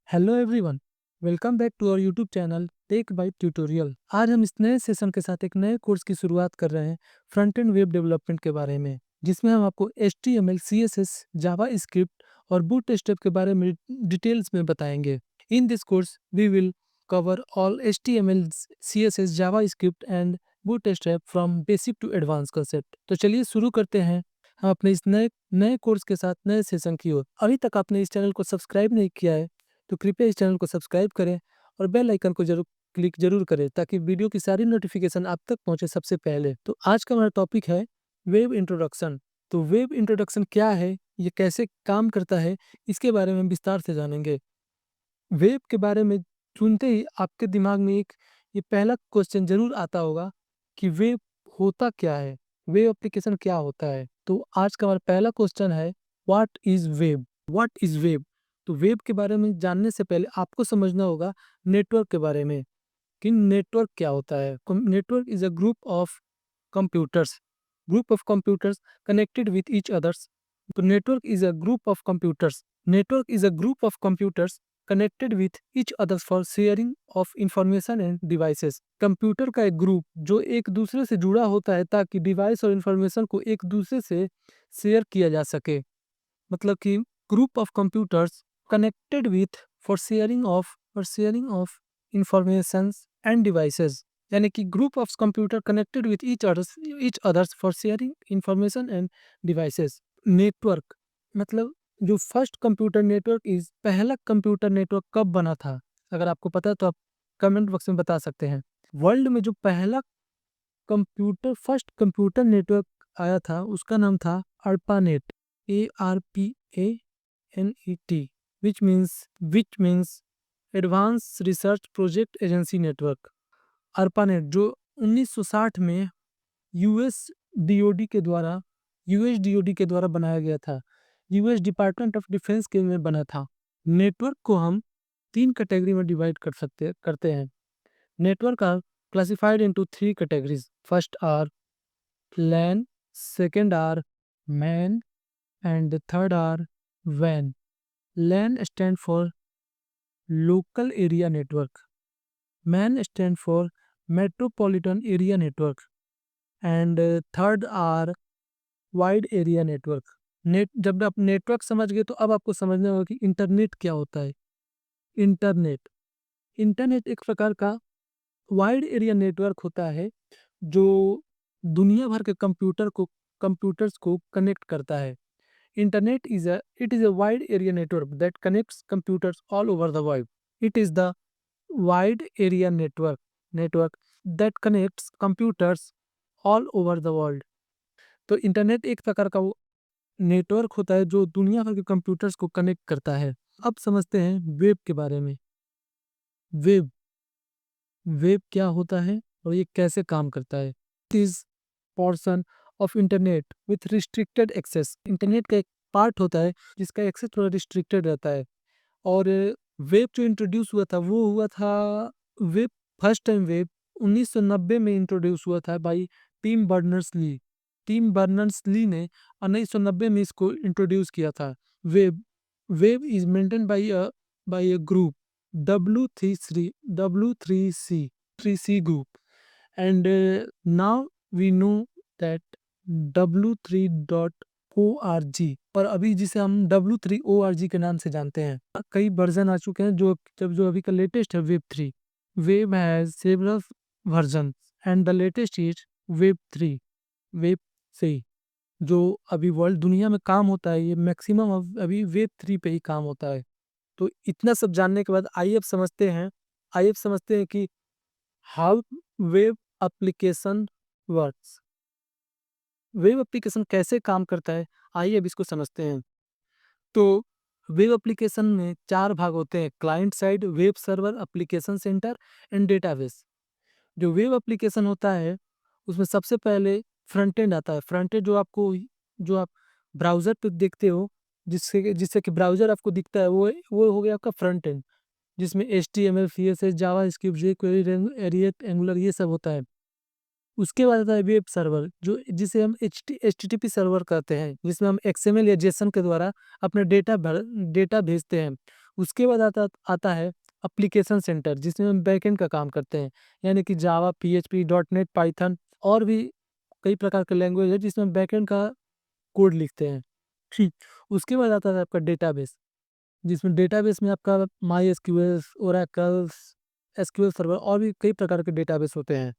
Hello everyone, welcome back to our YouTube channel Tech by Tutorial. आज हम इस नए सेशन के साथ एक नए कोर्स की शुरुआत कर रहे हैं फ्रंट एंड वेब डेवलपमेंट के बारे में, जिसमें हम आपको HTML, CSS, जावा स्क्रिप्ट और बूटस्ट्रैप के बारे में डिटेल्स में बताएंगे। In this course we will cover all HTML, CSS, JavaScript and Bootstrap from basic to advance concept. तो चलिए शुरू करते हैं हम अपने इस नए नए कोर्स के साथ नए सेशन की ओर। अभी तक आपने इस चैनल को सब्सक्राइब नहीं किया है तो कृपया इस चैनल को सब्सक्राइब करें और बेल आइकन को क्लिक जरूर करें ताकि वीडियो की सारी नोटिफिकेशन आप तक पहुंचे सबसे पहले। तो आज का हमारा टॉपिक है वेब इंट्रोडक्शन। तो वेब इंट्रोडक्शन क्या है, ये कैसे काम करता है, इसके बारे में विस्तार से जानेंगे। वेब के बारे में सुनते ही आपके दिमाग में ये पहला क्वेश्चन जरूर आता होगा कि वेब होता क्या है, वेब एप्लीकेशन क्या होता है। तो आज का हमारा पहला क्वेश्चन है, what is web. What is web. तो वेब के बारे में जानने से पहले आपको समझना होगा नेटवर्क के बारे में कि नेटवर्क क्या होता है। Network is a group of computers connected with each others. तो network is a group of computers connected with each others for sharing of information and devices. Computer का एक ग्रुप जो एक दूसरे से जुड़ा होता है ताकि डिवाइस और इंफॉर्मेशन को एक दूसरे से शेयर किया जा सके। मतलब कि group of computers connected with for sharing of information and devices, यानी कि group of computer connected with each others for sharing information and devices. Network मतलब जो फर्स्ट कंप्यूटर नेटवर्क इज पहला कंप्यूटर नेटवर्क कब बना था, अगर आपको पता है तो आप कमेंट बॉक्स में बता सकते हैं। वर्ल्ड में जो पहला फर्स्ट कंप्यूटर नेटवर्क आया था उसका नाम था ARPANET, ARPANET, which means advance research project agency network. ARPANET जो 1960 में यूएस डीओडी के द्वारा बनाया गया था, यूएस डिपार्टमेंट ऑफ डिफेंस के में बना था। नेटवर्क को हम 3 कैटेगरी में डिवाइड करते हैं। Network are classified into 3 categories. First are LAN, second are MAN, and the third are WAN. LAN stand for Local Area Network. MAN stand for Metropolitan Area Network. And third are Wide Area Network. जब आप network समझ गए तो अब आपको समझना होगा कि इंटरनेट क्या होता है। इंटरनेट इंटरनेट एक प्रकार का वाइड एरिया नेटवर्क होता है जो दुनिया भर के कंप्यूटर्स को कनेक्ट करता है। It is a wide area network that connects computers all over the world. It is the wide area network that connects computers all over the world. तो इंटरनेट एक प्रकार का वो नेटवर्क होता है जो दुनिया भर के कंप्यूटर्स को कनेक्ट करता है। अब समझते हैं वेब के बारे में। वेब वेब क्या होता है और ये कैसे काम करता है। It is portion of internet with restricted access. Internet का एक पार्ट होता है जिसका एक्सेस थोड़ा रिस्ट्रिक्टेड रहता है। और वेब जो इंट्रोड्यूस हुआ था वो हुआ था वेब फर्स्ट टाइम वेब 1990 में इंट्रोड्यूस हुआ था बाई टीम बर्नर्स ली ने 1990 में इसको इंट्रोड्यूस किया था। Web web is maintain by a group W3C group, and now we know that W3.org, और अभी जिसे हम W3org के नाम से जानते हैं। कई वर्जन आ चुके हैं जो अभी का लेटेस्ट है web 3। Web has several version and the latest is web 3। Web 3 जो अभी वर्ल्ड दुनिया में काम होता है, ये मैक्सिमम अभी वेब 3 पे ही काम होता है। तो इतना सब जानने के बाद आइए अब समझते हैं कि how web application works. Web application कैसे काम करता है, आइए अब इसको समझते हैं। तो वेब एप्लीकेशन में 4 भाग होते हैं: client side, web server, application centre and database. जो वेब एप्लीकेशन होता है उसमें सबसे पहले फ्रंट एंड आता है। फ्रंट एंड जो आप ब्राउजर पे देखते हो, जिससे जिससे कि ब्राउजर आपको दिखता है, वो हो गया आपका फ्रंट एंड, जिसमें HTML, CSS, JavaScript, jQuery, React, Angular ये सब होता है। उसके बाद आता है वेब सर्वर, जिसे हम HTTP सर्वर कहते हैं, जिसमें हम XML या JSON के द्वारा अपना डेटा भेजते हैं। उसके बाद आता है एप्लीकेशन सेंटर, जिसमें हम बैकएंड का काम करते हैं, यानी कि जावा, पीएचपी, डॉटनेट, पाइथन और भी कई प्रकार के लैंग्वेज है जिसमें हम बैकएंड का कोड लिखते हैं। ठीक, उसके बाद आता है आपका डेटाबेस, जिसमें डेटाबेस में आपका my SQL, oracles, SQL server और भी कई प्रकार के डेटाबेस होते हैं।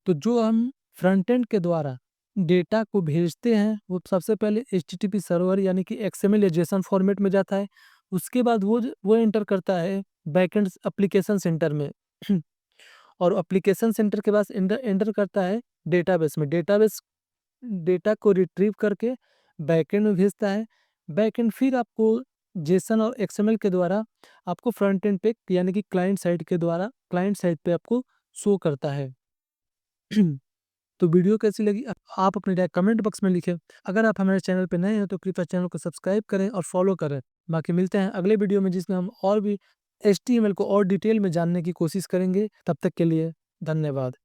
तो जो हम फ्रंट एंड के द्वारा डेटा को भेजते हैं, वो सबसे पहले एचटीटीपी सर्वर यानी कि एक्सएमएल या जेसन फॉर्मेट में जाता है। उसके बाद वो एंटर करता है बैकएंड एप्लीकेशन सेंटर में और एप्लीकेशन सेंटर के पास एंटर एंटर करता है डेटाबेस में। डेटाबेस डेटा को रिट्रीव करके बैकएंड में भेजता है। बैकएंड फिर आपको जेसन और एक्सएमएल के द्वारा आपको फ्रंट एंड पे यानी कि क्लाइंट साइड के द्वारा क्लाइंट साइड पे आपको शो करता है। तो वीडियो कैसी लगी आप अपनी राय कमेंट बॉक्स में लिखें। अगर आप हमारे चैनल पे नए हैं तो कृपया चैनल को सब्सक्राइब करें और फॉलो करें। बाकी मिलते हैं अगले वीडियो में, जिसमें हम और भी HTML को और डिटेल में जानने की कोशिश करेंगे। तब तक के लिए धन्यवाद।